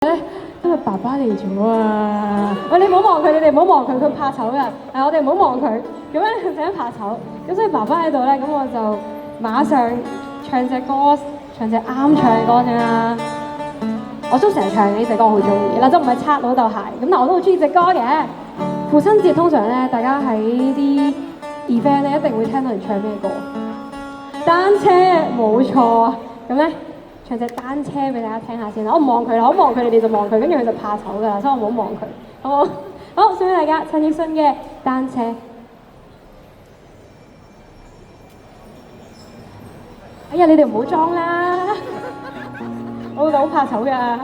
今日爸爸嚟咗啊！喂，你唔好望佢，你哋唔好望佢，佢怕醜㗎。我哋唔好望佢，咁樣陣間怕醜。咁所以爸爸喺度咧，咁我就馬上唱隻歌，唱隻啱唱嘅歌先啦。我都成日唱呢隻歌，好中意。嗱，就唔係擦老豆鞋，咁但我都好中意隻歌嘅。父親節通常咧，大家喺啲 event 咧一定會聽到人唱咩歌？單車冇錯，咁咧。唱隻單車俾大家聽下先啦，我唔望佢啦，我望佢你哋就望佢，跟住佢就怕醜㗎啦，所以我唔好望佢，好冇？好，送俾大家陳奕迅嘅單車。哎呀，你哋唔好裝啦，我老豆好怕醜㗎。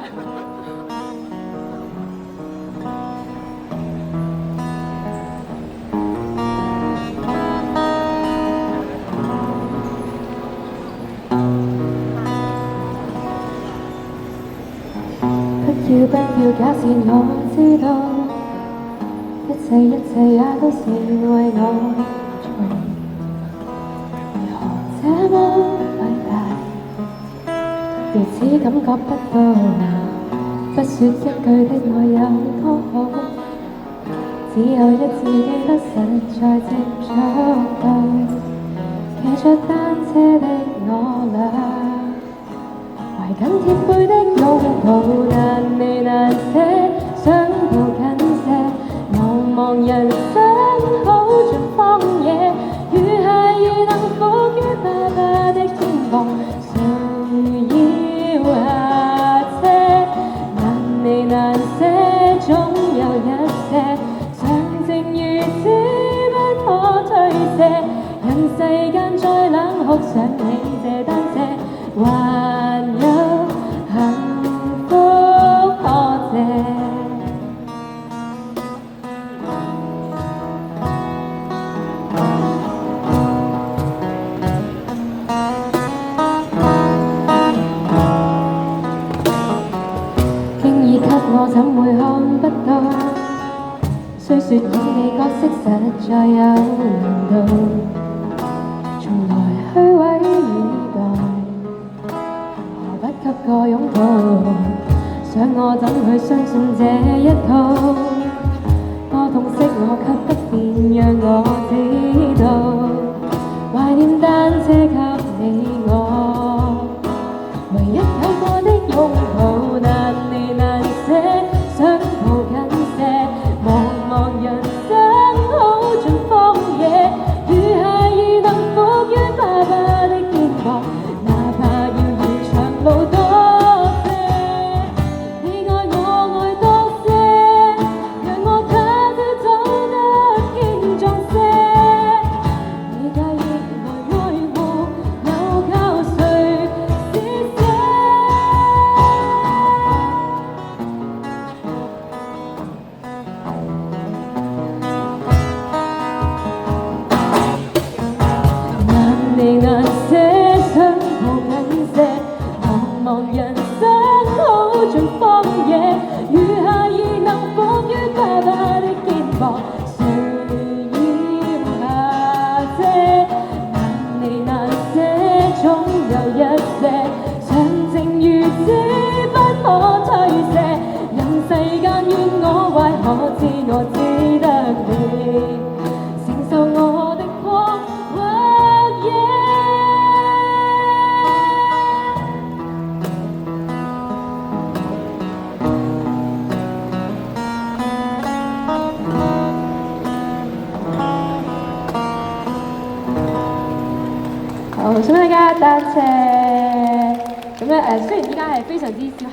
要不要假設我知道，一切也都是為我做，為何這麼偉大，如此感覺不到，不說一句的愛有多好，只有一次記得實在接觸到，騎着單車的我倆。懷緊貼背的擁抱，難離難捨，想抱緊些，茫人生好像荒野，如孩兒能伏於爸爸的肩膀，誰要下車？難離難捨，總有一些，常情如此不可推卸，人世間再冷酷，想起這單車，還有幸福可謝。經已給我怎會看不到？雖說演戲角色實在有難度，從來虛偽以待。不給個擁抱，想我怎去相信這一套？多痛惜我卻不便讓我知道，懷念單車給你我，唯一有過的擁抱，難離難捨，想抱緊些，茫人生好像荒野，如孩兒能伏於爸爸的肩膀。路多些，你愛我愛多些，讓我他朝走得堅壯些。你介意來愛護，又靠誰施捨？難離難捨，想抱緊些。茫人生好像荒野，如孩兒能伏於爸爸的肩膀，誰要下車？難離難捨，總有一些，常情如此不可推卸，人世間怨我壞，可知我只得你承受我的狂或野。好，送俾大家單車。咁咧雖然依家係非常之少